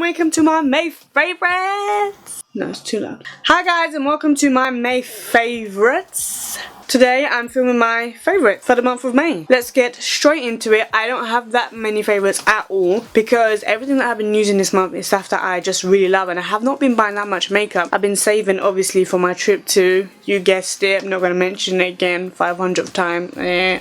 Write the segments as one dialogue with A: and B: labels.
A: welcome to my May favorites. No, it's too loud. Hi guys and welcome to my May favorites. Today I'm filming my favourite for the month of May. Let's get straight into it. I don't have that many favourites at all because everything that I've been using this month is stuff that I just really love, and I have not been buying that much makeup. I've been saving obviously for my trip to, you guessed it, I'm not going to mention it again 500th time,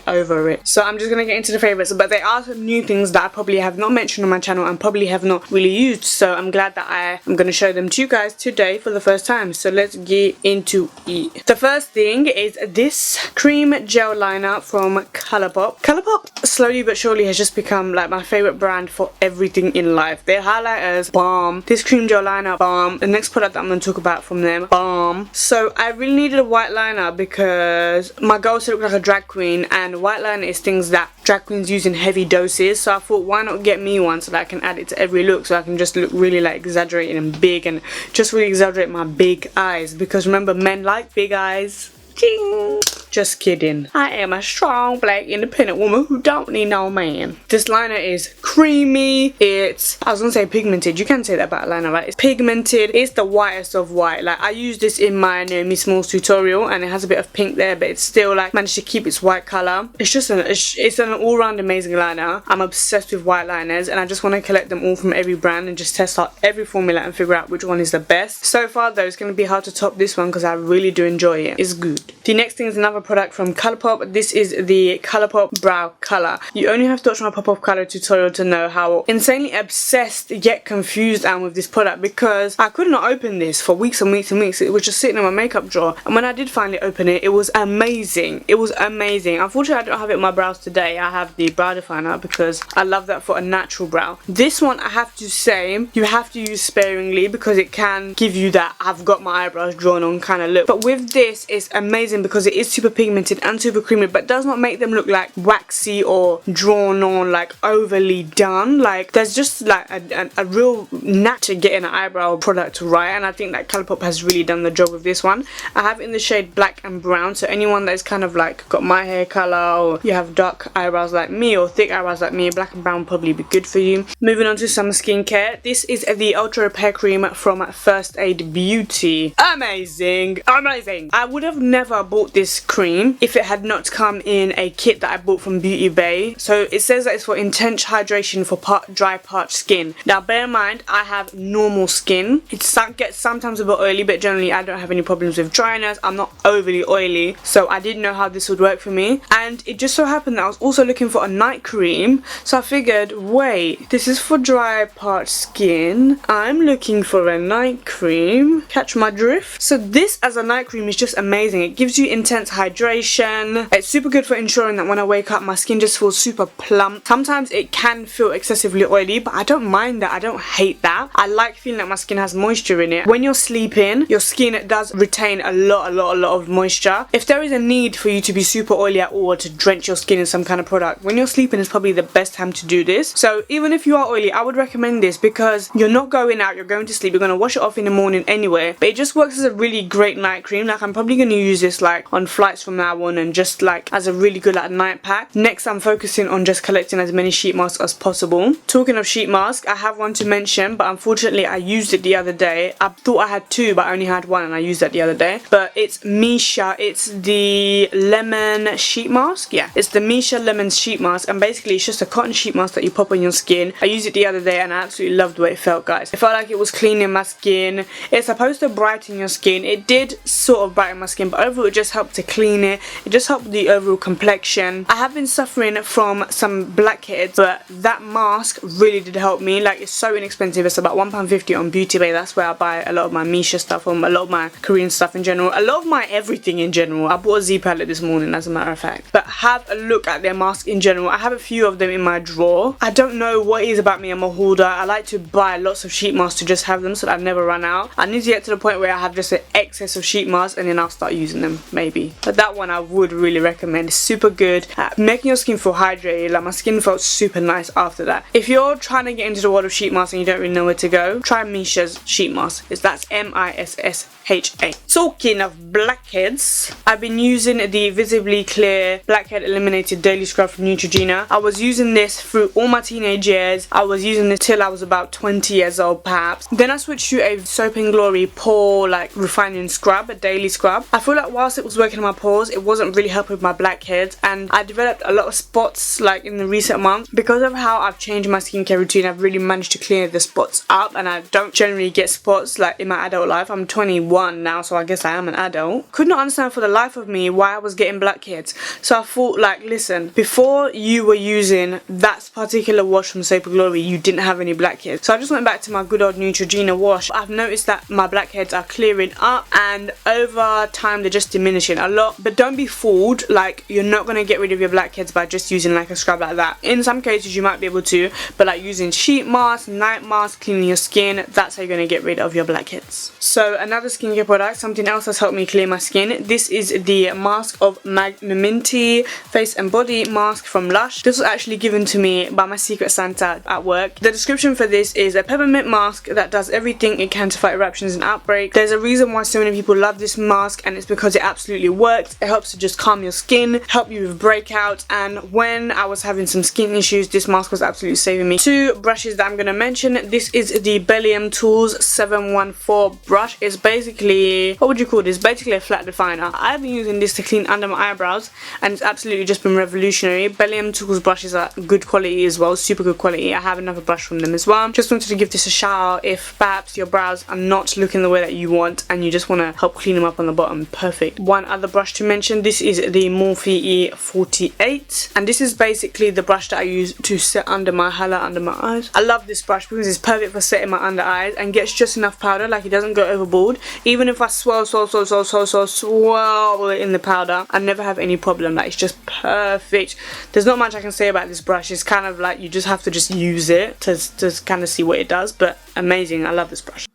A: over it. So I'm just going to get into the favourites, but there are some new things that I probably have not mentioned on my channel and probably have not really used, so I'm glad that I am going to show them to you guys today for the first time. So let's get into it. The first thing is this cream gel liner from Colourpop. Colourpop slowly but surely has just become like my favourite brand for everything in life. Their highlighters, bomb. This cream gel liner, bomb. The next product that I'm going to talk about from them, bomb. So I really needed a white liner because my girl said it looked like a drag queen, and white liner is things that drag queens use in heavy doses, so I thought why not get me one so that I can add it to every look, so I can just look really like exaggerated and big and just really exaggerate my big eyes, because remember, men like big eyes. Ching. Just kidding. I am a strong black independent woman who don't need no man. This liner is creamy. It's, I was gonna say pigmented. You can say that about liner, right? It's pigmented. It's the whitest of white. Like I used this in my Naomi Smalls tutorial and it has a bit of pink there, but it's still like managed to keep its white color. It's just it's an all-round amazing liner. I'm obsessed with white liners and I just want to collect them all from every brand and just test out every formula and figure out which one is the best. So far though, it's gonna be hard to top this one because I really do enjoy it. It's good. The next thing is another product from Colourpop. This is the Colourpop Brow Color. You only have to watch my pop-up color tutorial to know how insanely obsessed yet confused I am with this product, because I could not open this for weeks and weeks and weeks. It was just sitting in my makeup drawer, and when I did finally open it, it was amazing. It was amazing. Unfortunately, I don't have it in my brows today. I have the brow definer because I love that for a natural brow. This one, I have to say, you have to use sparingly because it can give you that I've got my eyebrows drawn on kind of look. But with this, it's amazing because it is super pigmented and super creamy, but does not make them look like waxy or drawn on, like overly done. Like there's just like a real knack to getting an eyebrow product right, and I think that Colourpop has really done the job with this one. I have it in the shade black and brown, so anyone that is kind of like got my hair color, or you have dark eyebrows like me or thick eyebrows like me, black and brown will probably be good for you. Moving on to some skincare. This is the Ultra Repair Cream from First Aid Beauty. Amazing, amazing. I would have never bought this cream if it had not come in a kit that I bought from Beauty Bay. So it says that it's for intense hydration for dry parched skin. Now bear in mind, I have normal skin. It gets sometimes a bit oily, but generally I don't have any problems with dryness. I'm not overly oily, so I didn't know how this would work for me. And it just so happened that I was also looking for a night cream, so I figured, wait, this is for dry parched skin, I'm looking for a night cream. Catch my drift? So this as a night cream is just amazing. It gives you intense hydration. It's super good for ensuring that when I wake up my skin just feels super plump. Sometimes it can feel excessively oily, but I don't mind that. I don't hate that. I like feeling like my skin has moisture in it. When you're sleeping, your skin does retain a lot of moisture. If there is a need for you to be super oily at all, or to drench your skin in some kind of product, when you're sleeping is probably the best time to do this. So even if you are oily, I would recommend this because you're not going out, you're going to sleep, you're going to wash it off in the morning anyway, but it just works as a really great night cream. Like I'm probably going to use this like on flights from now on, and just like as a really good like night pack. Next I'm focusing on just collecting as many sheet masks as possible. Talking of sheet mask, I have one to mention, but unfortunately I used it the other day. I thought I had two, but I only had one and I used that the other day. But it's MIssha. It's the lemon sheet mask. Yeah, it's the MIssha lemon sheet mask, and basically it's just a cotton sheet mask that you pop on your skin. I used it the other day and I absolutely loved the way it felt, guys. It felt like it was cleaning my skin. It's supposed to brighten your skin. It did sort of brighten my skin, but overall it just helped to clean it. It just helped the overall complexion. I have been suffering from some blackheads, but that mask really did help me. Like it's so inexpensive. It's about £1.50 on Beauty Bay. That's where I buy a lot of my MIssha stuff, or a lot of my Korean stuff in general, a lot of my everything in general. I bought a Z palette this morning as a matter of fact. But have a look at their mask in general. I have a few of them in my drawer. I don't know what it is about me. I'm a hoarder. I like to buy lots of sheet masks to just have them so that I never run out. I need to get to the point where I have just an excess of sheet masks and then I'll start using using them, maybe. But that one I would really recommend. It's super good at making your skin feel hydrated. Like, my skin felt super nice after that. If you're trying to get into the world of sheet masks and you don't really know where to go, try MIssha's sheet mask. That's MISSHA. Talking of blackheads, I've been using the Visibly Clear Blackhead Eliminated Daily Scrub from Neutrogena. I was using this through all my teenage years. I was using it till I was about 20 years old perhaps. Then I switched to a Soap & Glory pore like refining scrub, a daily scrub. I feel like whilst it was working on my pores, it wasn't really helping with my blackheads, and I developed a lot of spots like in the recent months. Because of how I've changed my skincare routine, I've really managed to clear the spots up, and I don't generally get spots like in my adult life. I'm 21 now, so I guess I am an adult. Could not understand for the life of me why I was getting blackheads. So I thought, like, listen, before you were using that particular wash from Soap & Glory, you didn't have any blackheads. So I just went back to my good old Neutrogena wash. I've noticed that my blackheads are clearing up, and over time they're just diminishing a lot. But don't be fooled, like, you're not going to get rid of your blackheads by just using like a scrub like that. In some cases you might be able to, but like using sheet mask, night mask, cleaning your skin, that's how you're going to get rid of your blackheads. So another skincare product, something else that's helped me clear my skin. This is the mask of Magnaminty face and body mask from Lush. This was actually given to me by my secret Santa at work. The description for this is a peppermint mask that does everything it can to fight eruptions and outbreaks. There's a reason why so many people love this mask, and it's because it absolutely works. It helps to just calm your skin, help you with breakouts, and when I was having some skin issues, this mask was absolutely saving me. Two brushes that I'm going to mention. This is the Bdellium Tools 714 brush. It's basically, what would you call this? Basically a flat definer. I've been using this to clean under my eyebrows, and it's absolutely just been revolutionary. Bdellium Tools brushes are good quality as well, super good quality. I have another brush from them as well. Just wanted to give this a shout out if perhaps your brows are not looking the way that you want and you just want to help clean them up on the bottom. Perfect. One other brush to mention, this is the Morphe E48, and this is basically the brush that I use to set under my highlight under my eyes. I love this brush because it's perfect for setting my under eyes and gets just enough powder, like it doesn't go overboard. Even if I swirl it in the powder, I never have any problem. Like, it's just perfect. There's not much I can say about this brush. It's kind of like you just have to just use it to kind of see what it does, but amazing. I love this brush.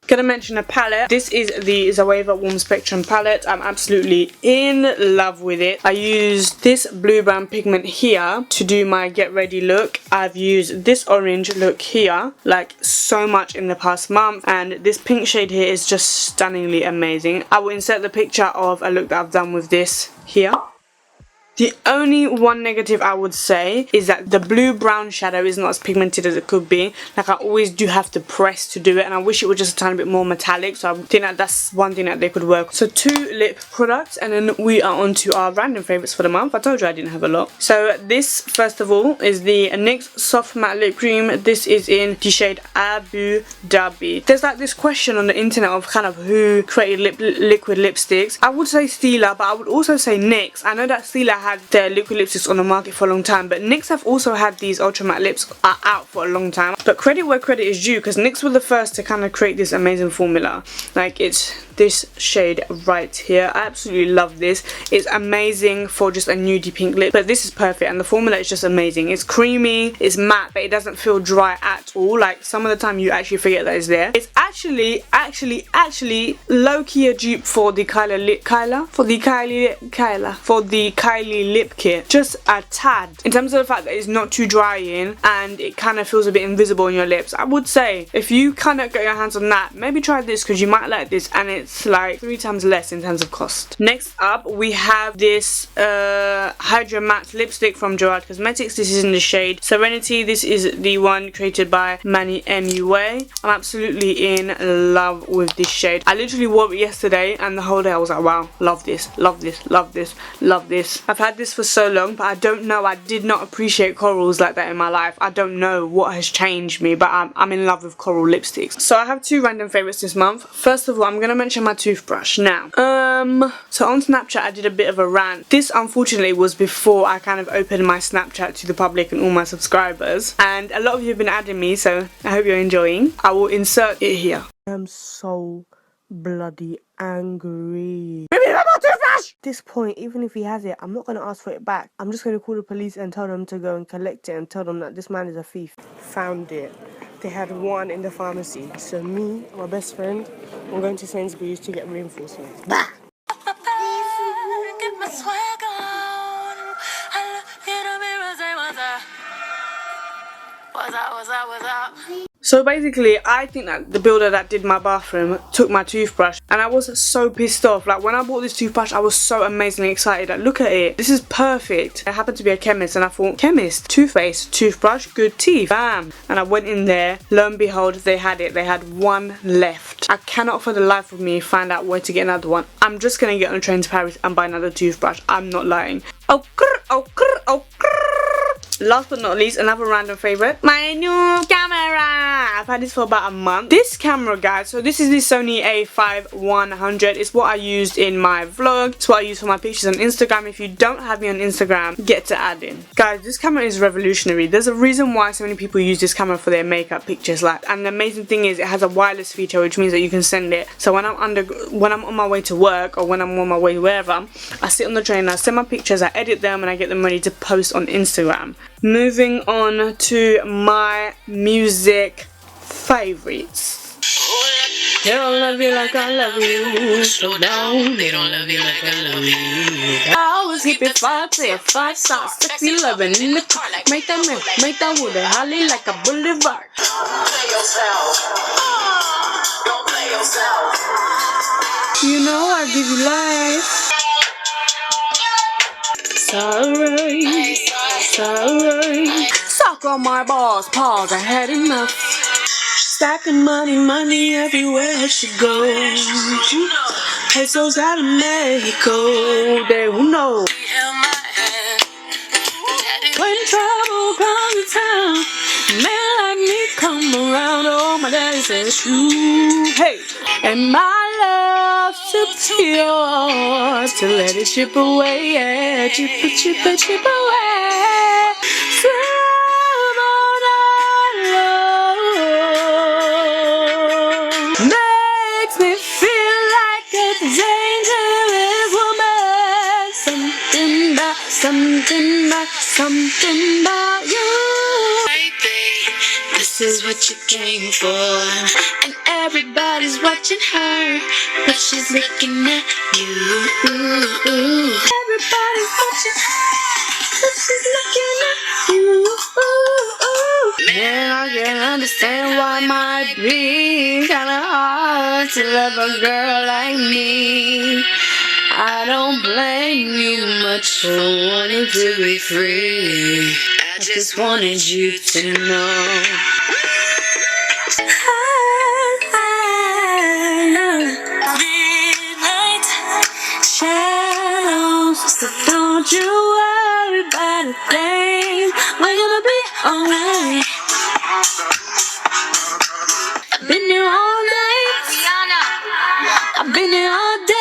A: Gonna mention a palette. This is the Zoeva Warm Spectrum palette. I'm absolutely in love with it. I used this blue brown pigment here to do my get ready look. I've used this orange look here like so much in the past month, and this pink shade here is just stunningly amazing. I will insert the picture of a look that I've done with this here. The only one negative I would say is that the blue-brown shadow is not as pigmented as it could be. Like, I always do have to press to do it, and I wish it was just a tiny bit more metallic, so I think that that's one thing that they could work. So 2 lip products, and then we are on to our random favourites for the month. I told you I didn't have a lot. So this, first of all, is the NYX Soft Matte Lip Cream. This is in the shade Abu Dhabi. There's like this question on the internet of kind of who created liquid lipsticks. I would say Stila, but I would also say NYX. I know that Stila had their liquid lipsticks on the market for a long time, but NYX have also had these ultra matte lips out for a long time. But credit where credit is due, because NYX were the first to kind of create this amazing formula. Like, it's this shade right here. I absolutely love this. It's amazing for just a nudie pink lip, but this is perfect, and the formula is just amazing. It's creamy, it's matte, but it doesn't feel dry at all. Like, some of the time you actually forget that it's there. It's actually low-key a dupe for the Kylie lip kit, just a tad, in terms of the fact that it's not too drying and it kind of feels a bit invisible on your lips. I would say if you kind of get your hands on that, maybe try this, because you might like this, and it's like 3 times less in terms of cost. Next up we have this Hydra Matte lipstick from Gerard Cosmetics. This is in the shade Serenity. This is the one created by MUA. I'm absolutely in love with this shade. I literally wore it yesterday, and the whole day I was like, wow, love this, love this, love this, love this. I've had this for so long, but I don't know, I did not appreciate corals like that in my life. I don't know what has changed me, but I'm in love with coral lipsticks. So I have 2 random favourites this month. First of all, I'm going to mention my toothbrush. Now, so on Snapchat I did a bit of a rant. This unfortunately was before I kind of opened my Snapchat to the public and all my subscribers, and a lot of you have been adding me, so I hope you're enjoying. I will insert it here. I'm so bloody angry. At this point, even if he has it, I'm not going to ask for it back. I'm just going to call the police and tell them to go and collect it and tell them that this man is a thief. Found it. They had one in the pharmacy. So me and my best friend, we're going to Sainsbury's to get reinforcements. Bah! So basically, I think that the builder that did my bathroom took my toothbrush, and I was so pissed off. Like, when I bought this toothbrush, I was so amazingly excited. Like, look at it. This is perfect. I happened to be a chemist, and I thought, chemist, toothpaste, toothbrush, good teeth. Bam. And I went in there. Lo and behold, they had it. They had one left. I cannot for the life of me find out where to get another one. I'm just going to get on a train to Paris and buy another toothbrush. I'm not lying. Oh, grr, oh, grr, oh, grr. Last but not least, another random favourite, my new camera. I've had this for about a month. This camera, guys, so this is the Sony A5100. It's what I used in my vlog. It's what I use for my pictures on Instagram. If you don't have me on Instagram, get to add in. Guys, this camera is revolutionary. There's a reason why so many people use this camera for their makeup pictures. Like, and the amazing thing is it has a wireless feature, which means that you can send it. So when I'm on my way to work, or when I'm on my way wherever, I sit on the train, I send my pictures, I edit them, and I get them ready to post on Instagram. Moving on to my music favorites. They don't love you like I love you. Slow down, they don't love you like I love you. I always keep it 5 stars, sexy loving in the car. Make that man, make that wood, holly like a boulevard. Don't play yourself. Don't play yourself. You know I give you life. Sorry, sorry. Suck on my balls, pause, I had enough. Stacking money everywhere she goes. Pesos out of Mexico, they will know. When trouble comes to town, men like me come around. Oh, my daddy says true. Hey, and my love too pure to let it chip away, yeah, chip away. Makes me feel like a dangerous woman. Something about you. Baby, this is what you came for. And everybody's watching her, but she's looking at you. Everybody's watching her, but she's looking at you. Man, I can understand why it might be kinda hard to love a girl like me. I don't blame you much for wanting to be free. I just wanted you to know. Midnight shadows, so don't you worry about a thing. We're gonna be alright. I've been here all day, Rihanna. I've been here all day.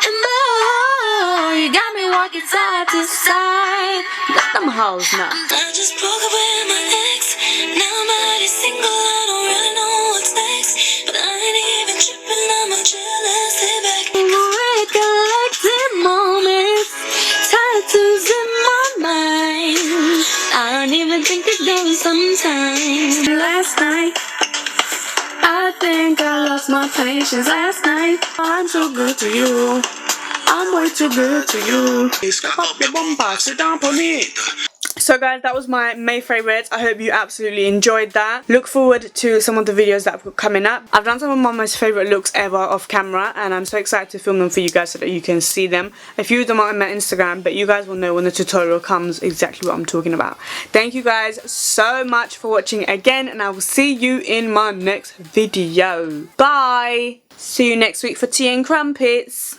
A: And oh, you got me walking side to side. Got them hoes now. I just broke up with my ex. Now I'm already single. I don't really know what's next, but I ain't even tripping. I'm a jealous. Stay back. Recollecting moments, tattoos in my mind. I don't even think it goes sometimes. Last night, I think I lost my patience last night. I'm so good to you. I'm way too good to you. So guys, that was my May favourites. I hope you absolutely enjoyed that. Look forward to some of the videos that I've got coming up. I've done some of my most favourite looks ever off camera, and I'm so excited to film them for you guys so that you can see them. A few of them are on my Instagram, but you guys will know when the tutorial comes exactly what I'm talking about. Thank you guys so much for watching again, and I will see you in my next video. Bye! See you next week for tea and crumpets.